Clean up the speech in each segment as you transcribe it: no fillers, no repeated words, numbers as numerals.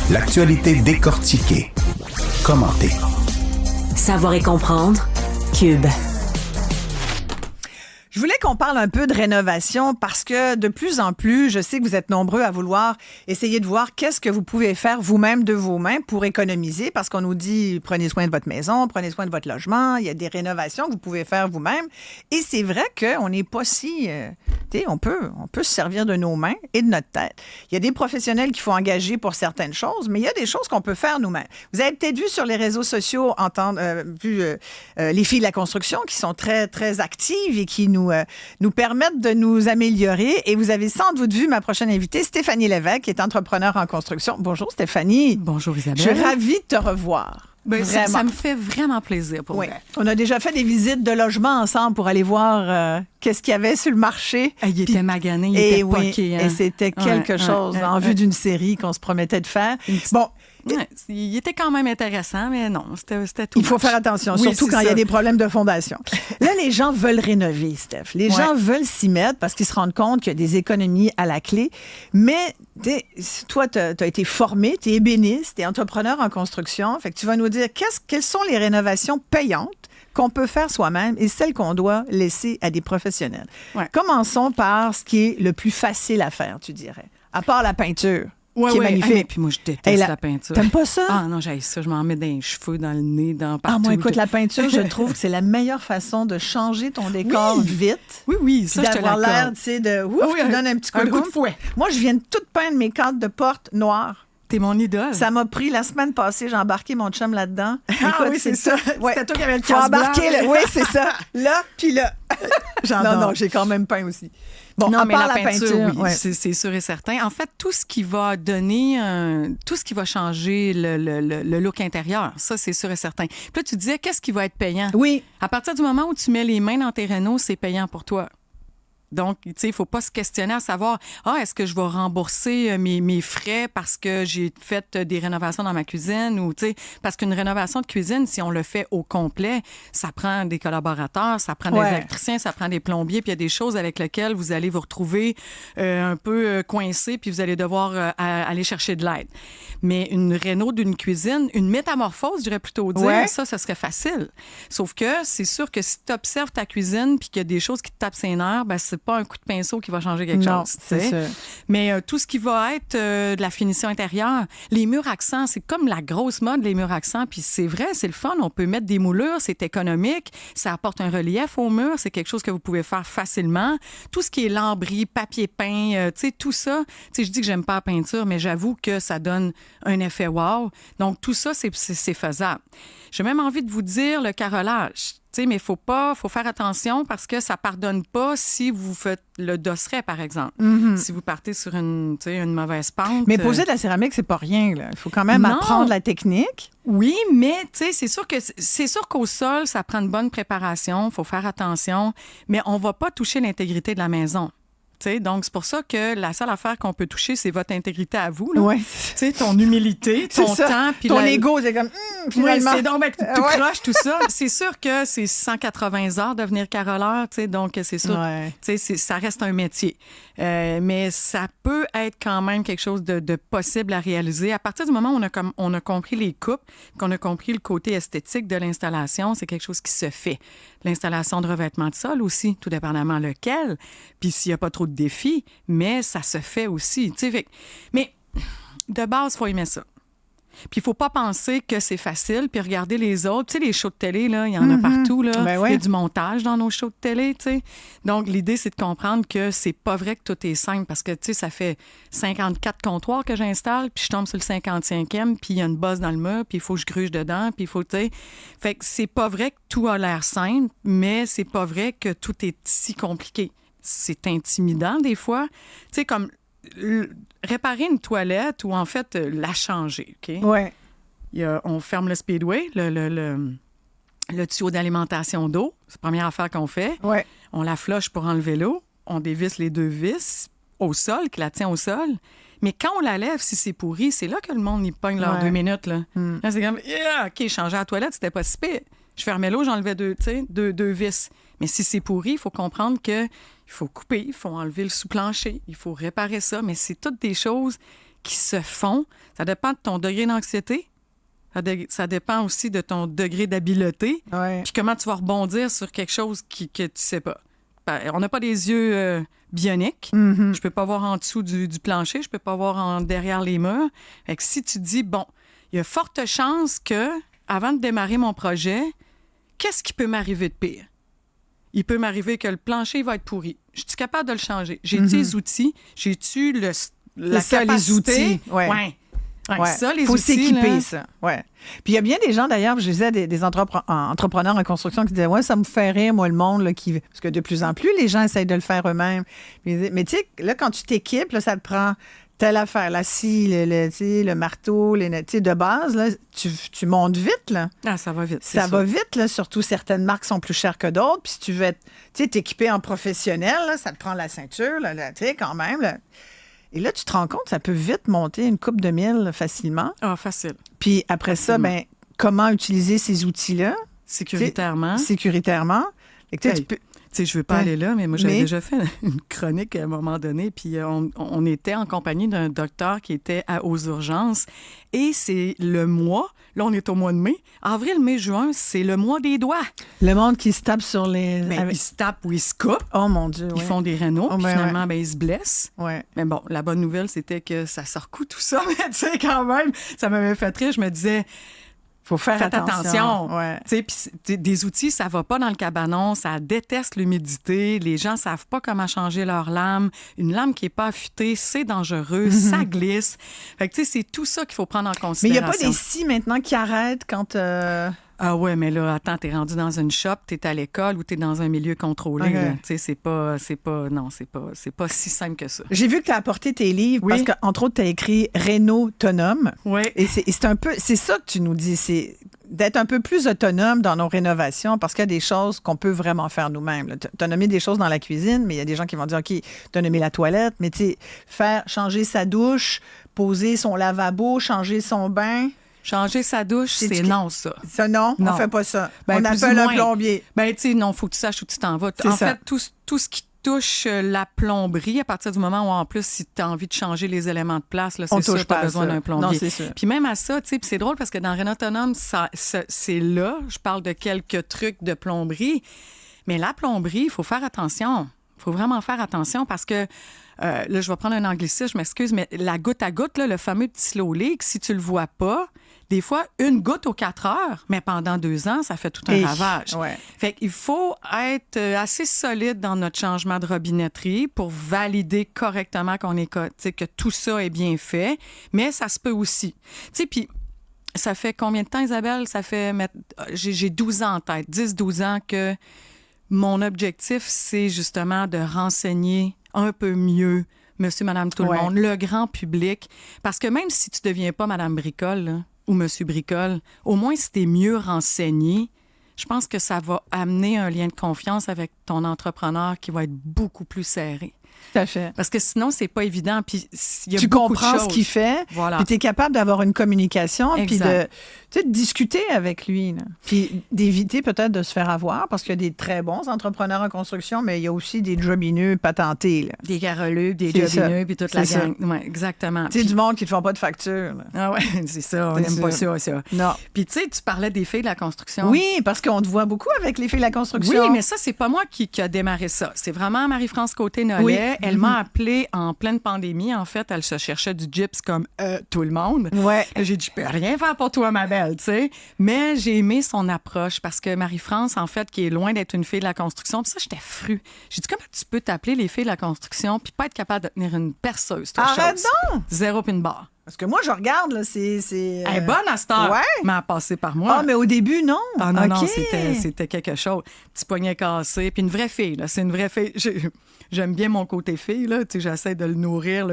L'actualité décortiquée, commentée. Savoir et comprendre. Cube. Je voulais qu'on parle un peu de rénovation parce que de plus en plus, je sais que vous êtes nombreux à vouloir essayer de voir qu'est-ce que vous pouvez faire vous-même de vos mains pour économiser parce qu'on nous dit prenez soin de votre maison, prenez soin de votre logement, il y a des rénovations que vous pouvez faire vous-même et c'est vrai qu'on n'est pas si... on peut se servir de nos mains et de notre tête. Il y a des professionnels qu'il faut engager pour certaines choses, mais il y a des choses qu'on peut faire nous-mêmes. Vous avez peut-être vu sur les réseaux sociaux les filles de la construction qui sont très, très actives et qui nous permettent de nous améliorer. Et vous avez sans doute vu ma prochaine invitée, Stéphanie Lévesque, qui est entrepreneure en construction. Bonjour Stéphanie. Bonjour Isabelle. Je suis ravie de te revoir. Ben, ça me fait vraiment plaisir pour oui. vous. On a déjà fait des visites de logement ensemble pour aller voir qu'est-ce qu'il y avait sur le marché. Il était magané, il était poqué. Hein? Et c'était quelque chose en vue d'une série qu'on se promettait de faire. Bon. Ouais, il était quand même intéressant, mais non, c'était tout. Il faut faire attention, surtout quand il y a des problèmes de fondation. Là, les gens veulent rénover, Steph. Les gens veulent s'y mettre parce qu'ils se rendent compte qu'il y a des économies à la clé. Mais toi, tu as été formé, tu es ébéniste, tu es entrepreneur en construction. Fait que tu vas nous dire quelles sont les rénovations payantes qu'on peut faire soi-même et celles qu'on doit laisser à des professionnels. Ouais. Commençons par ce qui est le plus facile à faire, tu dirais, à part la peinture. Qui est magnifique. Mais puis moi, je déteste la peinture. T'aimes pas ça? Ah non, j'aime ça. Je m'en mets dans les cheveux, dans le nez, partout. Ah, moi, écoute, la peinture, je trouve que c'est la meilleure façon de changer ton décor vite. Oui, ça, je te l'accorde. D'avoir l'air, tu sais, qui donne un petit coup de fouet. Moi, je viens de tout peindre mes cadres de porte noires. T'es mon idole. Ça m'a pris la semaine passée, j'ai embarqué mon chum là-dedans. Écoute, oui, c'est ça. Ouais. C'était toi qui avais le casse embarqué. Oui, c'est ça. Là, puis là. J'adore. Non, j'ai quand même peint aussi. Bon, non, à mais part la peinture, oui, ouais. c'est sûr et certain. En fait, tout ce qui va donner, tout ce qui va changer le look intérieur, ça, c'est sûr et certain. Puis là, tu disais, qu'est-ce qui va être payant? Oui. À partir du moment où tu mets les mains dans tes rénaux, c'est payant pour toi. Donc, tu sais, il ne faut pas se questionner à savoir, est-ce que je vais rembourser mes frais parce que j'ai fait des rénovations dans ma cuisine ou, tu sais, parce qu'une rénovation de cuisine, si on le fait au complet, ça prend des collaborateurs, ça prend des électriciens, ça prend des plombiers, puis il y a des choses avec lesquelles vous allez vous retrouver un peu coincé, puis vous allez devoir aller chercher de l'aide. Mais une réno d'une cuisine, une métamorphose, je dirais plutôt dire, ça serait facile. Sauf que c'est sûr que si tu observes ta cuisine puis qu'il y a des choses qui te tapent ses nerfs, ben c'est pas un coup de pinceau qui va changer quelque chose. C'est sûr. Mais tout ce qui va être de la finition intérieure, les murs accents, c'est comme la grosse mode, les murs accents. Puis c'est vrai, c'est le fun. On peut mettre des moulures, c'est économique. Ça apporte un relief au mur. C'est quelque chose que vous pouvez faire facilement. Tout ce qui est lambris, papier peint, tu sais, tout ça. Tu sais, je dis que j'aime pas la peinture, mais j'avoue que ça donne un effet wow. Donc, tout ça, c'est faisable. J'ai même envie de vous dire le carrelage. Mais faut faire attention parce que ça pardonne pas si vous faites le dosseret, par exemple. Mm-hmm. Si vous partez sur une mauvaise pente. Mais poser de la céramique, c'est pas rien, là. Il faut quand même apprendre la technique. Oui, mais c'est sûr qu'au sol, ça prend une bonne préparation. Il faut faire attention. Mais on va pas toucher l'intégrité de la maison. T'sais, donc, c'est pour ça que la seule affaire qu'on peut toucher, c'est votre intégrité à vous. Oui. Ton humilité, ton temps. Puis ton ego, c'est comme... finalement. Oui, c'est donc tout croche, tout ça. C'est sûr que c'est 180 heures de devenir carreleur, donc c'est sûr, ça reste un métier. Mais ça peut être quand même quelque chose de possible à réaliser. À partir du moment où on a compris les coupes, qu'on a compris le côté esthétique de l'installation, c'est quelque chose qui se fait. L'installation de revêtement de sol aussi, tout dépendamment lequel. Puis s'il n'y a pas trop de défis, mais ça se fait aussi. Mais de base, il faut aimer ça. Puis il ne faut pas penser que c'est facile, puis regarder les autres. Tu sais, les shows de télé, là, il y en a partout. Là. Il y a du montage dans nos shows de télé, tu sais. Donc, l'idée, c'est de comprendre que c'est pas vrai que tout est simple, parce que, tu sais, ça fait 54 comptoirs que j'installe, puis je tombe sur le 55e, puis il y a une bosse dans le mur, puis il faut que je gruge dedans, puis il faut, tu sais... Fait que c'est pas vrai que tout a l'air simple, mais c'est pas vrai que tout est si compliqué. C'est intimidant, des fois. Tu sais, comme... réparer une toilette ou en fait la changer, OK? Ouais. On ferme le speedway, le tuyau d'alimentation d'eau. C'est la première affaire qu'on fait. Ouais. On la flush pour enlever l'eau. On dévisse les 2 vis au sol, qui la tient au sol. Mais quand on la lève, si c'est pourri, c'est là que le monde y pogne leurs 2 minutes. Là. Là, c'est comme, OK, changer la toilette, c'était pas si pire. Je fermais l'eau, j'enlevais 2 vis. Mais si c'est pourri, il faut comprendre que il faut couper, il faut enlever le sous-plancher, il faut réparer ça. Mais c'est toutes des choses qui se font. Ça dépend de ton degré d'anxiété. Ça dépend aussi de ton degré d'habileté. Ouais. Puis comment tu vas rebondir sur quelque chose que tu sais pas. On n'a pas des yeux bioniques. Mm-hmm. Je peux pas voir en dessous du plancher. Je peux pas voir derrière les murs. Fait que si tu dis, bon, il y a forte chance que, avant de démarrer mon projet, qu'est-ce qui peut m'arriver de pire? Il peut m'arriver que le plancher va être pourri. Je suis capable de le changer. J'ai-tu les outils? J'ai-tu la capacité? Les outils. Ouais. Ouais. Ça, les faut outils, s'équiper, là. ça. Ouais. Puis il y a bien des gens, d'ailleurs, je disais, des entrepreneurs en construction qui disaient, ouais, ça me fait rire, moi, le monde, là, qui... Parce que de plus en plus, les gens essayent de le faire eux-mêmes. Mais tu sais, là, quand tu t'équipes, là, ça te prend telle affaire, la scie, le marteau, de base, là, tu montes vite, là. Ah, ça va vite. Ça va vite, là. Surtout, certaines marques sont plus chères que d'autres. Puis si tu veux t'équiper en professionnel, là, ça te prend la ceinture, là, tu sais, quand même, là. Et là, tu te rends compte, ça peut vite monter une couple de mille facilement. Ah, facile. Puis après ça, ben, comment utiliser ces outils-là? Sécuritairement. Sécuritairement. Et que, Hey, tu peux... Tu sais, je veux pas aller là, mais moi, j'avais déjà fait une chronique à un moment donné, puis on était en compagnie d'un docteur qui était aux urgences, et c'est le mois, là, on est au mois de mai, avril, mai, juin, c'est le mois des doigts. Le monde qui se tape sur les... Ben, ils se tapent ou ils se coupent. Oh, mon Dieu, Ils font des rénaux, puis finalement, ben, ils se blessent. Ouais. Mais bon, la bonne nouvelle, c'était que ça se recoue tout ça, mais tu sais, quand même, ça m'avait fait rire. Je me disais... Faut faire attention. Ouais. Puis des outils, ça va pas dans le cabanon, ça déteste l'humidité. Les gens savent pas comment changer leur lame. Une lame qui est pas affûtée, c'est dangereux, ça glisse. Fait que tu sais, c'est tout ça qu'il faut prendre en considération. Mais il y a pas des scies maintenant qui arrêtent quand... Ah ouais, mais là, attends, t'es rendu dans une shop, t'es à l'école ou t'es dans un milieu contrôlé. Okay. Tu sais, c'est pas si simple que ça. J'ai vu que tu as apporté tes livres Oui. parce qu'entre autres, tu as écrit Réno autonome. Oui. Et c'est un peu, c'est ça que tu nous dis, c'est d'être un peu plus autonome dans nos rénovations parce qu'il y a des choses qu'on peut vraiment faire nous-mêmes. Tu as nommé des choses dans la cuisine, mais il y a des gens qui vont dire, OK, tu as nommé la toilette, mais tu sais, changer sa douche, poser son lavabo, changer son bain. Changer sa douche, c'est non, ça. Ça, non? Non. On fait pas ça. Ben, on plus appelle ou un moins. plombier. Ben, tu sais, non, faut que tu saches où tu t'en vas. C'est ça. Fait, tout ce qui touche la plomberie, à partir du moment où, en plus, si tu as envie de changer les éléments de place, là, On c'est sûr touche que tu as pas à besoin ça. d'un plombier. Non, c'est sûr. Puis même à ça, tu sais, puis c'est drôle parce que dans Réno autonome, c'est là, je parle de quelques trucs de plomberie, mais la plomberie, il faut faire attention. Il faut vraiment faire attention parce que, là, je vais prendre un anglicisme, je m'excuse, mais la goutte à goutte, là, le fameux petit slow leak, si tu le vois pas, des fois, une goutte aux 4 heures, mais pendant 2 ans, ça fait tout un ravage. Ouais. Fait qu'il faut être assez solide dans notre changement de robinetterie pour valider correctement que tout ça est bien fait, mais ça se peut aussi. Tu sais, puis ça fait combien de temps, Isabelle? Ça fait... J'ai 12 ans en tête, 10-12 ans que mon objectif, c'est justement de renseigner un peu mieux monsieur, madame, tout le monde, le grand public. Parce que même si tu ne deviens pas madame Bricole là, ou monsieur Bricole, au moins si tu es mieux renseigné, je pense que ça va amener un lien de confiance avec ton entrepreneur qui va être beaucoup plus serré. Tout à fait. Parce que sinon, c'est pas évident. Puis il y a tu beaucoup comprends de choses. ce qu'il fait, Voilà. puis tu es capable d'avoir une communication, puis de discuter avec lui. Là. Puis d'éviter peut-être de se faire avoir, parce qu'il y a des très bons entrepreneurs en construction, mais il y a aussi des jobineux patentés. Là. Des garoleux, des C'est jobineux, puis toute la C'est gang. Ouais, exactement. Tu sais, du monde qui ne te font pas de facture. Là. Ah ouais, c'est ça. On n'aime pas ça. Non. Puis tu sais, tu parlais des filles de la construction. Oui, parce qu'on te voit beaucoup avec les filles de la construction. Oui, mais ça, c'est pas moi qui a démarré ça. C'est vraiment Marie-France Côté-Nollet. Oui. Elle m'a appelée en pleine pandémie. En fait, elle se cherchait du gyps comme tout le monde. Ouais. J'ai dit, je peux rien faire pour toi, ma belle, tu sais. Mais j'ai aimé son approche parce que Marie-France, en fait, qui est loin d'être une fille de la construction, puis ça, j'étais fru. J'ai dit, comment tu peux t'appeler les filles de la construction puis pas être capable de tenir une perceuse, toi, Arrête chose? donc! 0 puis une barre. Parce que moi, je regarde, là, c'est... Elle est bonne à cette heure. Ouais. Mais elle a passé par moi. Ah, mais au début, non. Ah non, non, OK. c'était quelque chose. Petit poignet cassé, puis une vraie fille, là. C'est une vraie fille. J'aime bien mon côté fille, là. Tu sais, j'essaie de le nourrir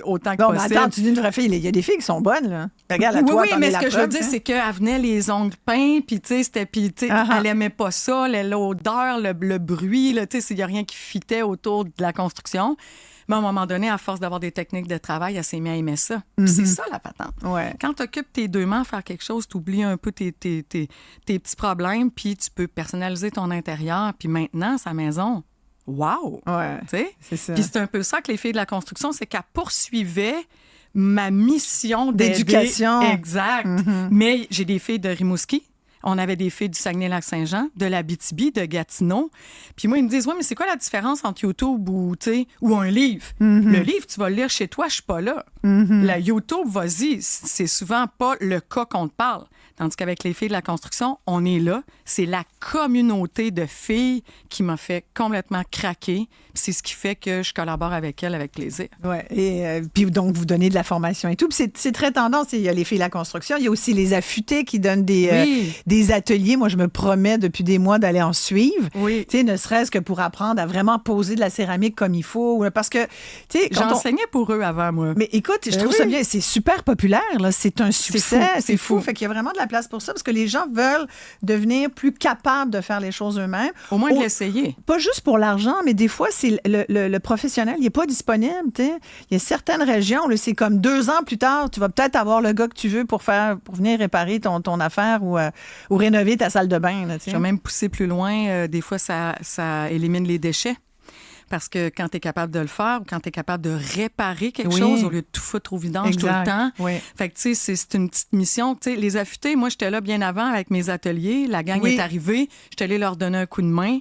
autant que Non, mais possible. attends, tu dis une vraie fille. Il y a des filles qui sont bonnes, là. Regarde, à oui, toi, oui, t'en mais es ce la que je veux preuve, dire, hein. c'est qu'elle venait les ongles peints, puis tu sais, elle aimait pas ça, l'odeur, le bruit, là, tu sais, il n'y a rien qui fitait autour de la construction. Mais à un moment donné, à force d'avoir des techniques de travail, elle s'est mise à aimer ça. Puis c'est ça, la patente. Ouais. Quand tu occupes tes 2 mains à faire quelque chose, tu oublies un peu tes petits problèmes, puis tu peux personnaliser ton intérieur. Puis maintenant, sa maison, wow! Ouais. Tu sais? C'est ça. Puis c'est un peu ça que les filles de la construction, c'est qu'elles poursuivaient ma mission d'éducation. Exact. Mais j'ai des filles de Rimouski. On avait des filles du Saguenay-Lac-Saint-Jean, de l'Abitibi, de Gatineau. Puis moi, ils me disent, ouais, mais c'est quoi la différence entre YouTube ou un livre? Le livre, tu vas le lire chez toi, je suis pas là. La YouTube, vas-y, c'est souvent pas le cas qu'on te parle. Tandis qu'avec les filles de la construction, on est là. C'est la communauté de filles qui m'a fait complètement craquer. C'est ce qui fait que je collabore avec elles avec plaisir. Oui, et puis donc, vous donnez de la formation et tout. Puis c'est très tendance. Il y a les filles de la construction. Il y a aussi les affûtés qui donnent des ateliers. Moi, je me promets depuis des mois d'aller en suivre. Oui. Tu sais, ne serait-ce que pour apprendre à vraiment poser de la céramique comme il faut. Parce que, tu sais, j'enseignais pour eux avant, moi. Mais écoute, je trouve ça bien. C'est super populaire, là. C'est un succès. C'est fou. Fait qu'il y a vraiment de la place pour ça parce que les gens veulent devenir plus capables de faire les choses eux-mêmes. Au moins de l'essayer. Pas juste pour l'argent, mais des fois, c'est le professionnel, il n'est pas disponible. T'sais. Il y a certaines régions, là, c'est comme 2 ans plus tard, tu vas peut-être avoir le gars que tu veux pour venir réparer ton affaire ou rénover ta salle de bain. Là, je vais même pousser plus loin. Des fois, ça élimine les déchets. Parce que quand tu es capable de le faire ou quand tu es capable de réparer quelque chose au lieu de tout foutre au vidange tout le temps. Oui. Fait que, tu sais, c'est une petite mission. Tu sais, les affûtés, moi, j'étais là bien avant avec mes ateliers. La gang est arrivée. J'étais allée leur donner un coup de main.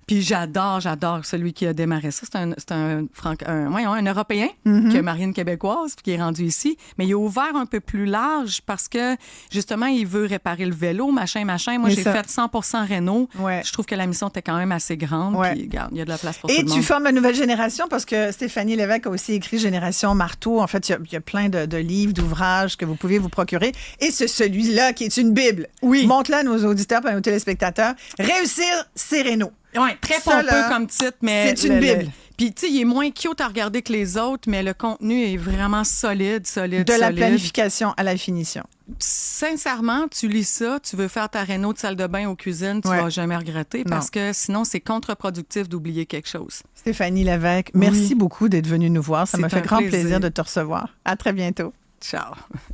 Puis j'adore celui qui a démarré ça. C'est un Européen qui a marié une Québécoise puis qui est rendu ici. Mais il a ouvert un peu plus large parce que, justement, il veut réparer le vélo, machin. Moi, j'ai fait 100% réno. Ouais. Je trouve que la mission était quand même assez grande. Ouais. Puis, regarde, il y a de la place pour tout le monde. Et tu formes la nouvelle génération parce que Stéphanie Lévesque a aussi écrit Génération Marteau. En fait, il y a plein de livres, d'ouvrages que vous pouvez vous procurer. Et c'est celui-là qui est une Bible. Oui. Montre-le à nos auditeurs et à nos téléspectateurs. Réussir, c'est réno. Oui, très pompeux comme titre, mais... C'est une Bible. Puis, tu sais, il est moins cute à regarder que les autres, mais le contenu est vraiment solide. De la planification à la finition. Sincèrement, tu lis ça, tu veux faire ta réno de salle de bain ou cuisine, tu vas jamais regretter parce que sinon, c'est contre-productif d'oublier quelque chose. Stéphanie Lévesque, merci beaucoup d'être venue nous voir. Ça m'a fait grand plaisir de te recevoir. À très bientôt. Ciao.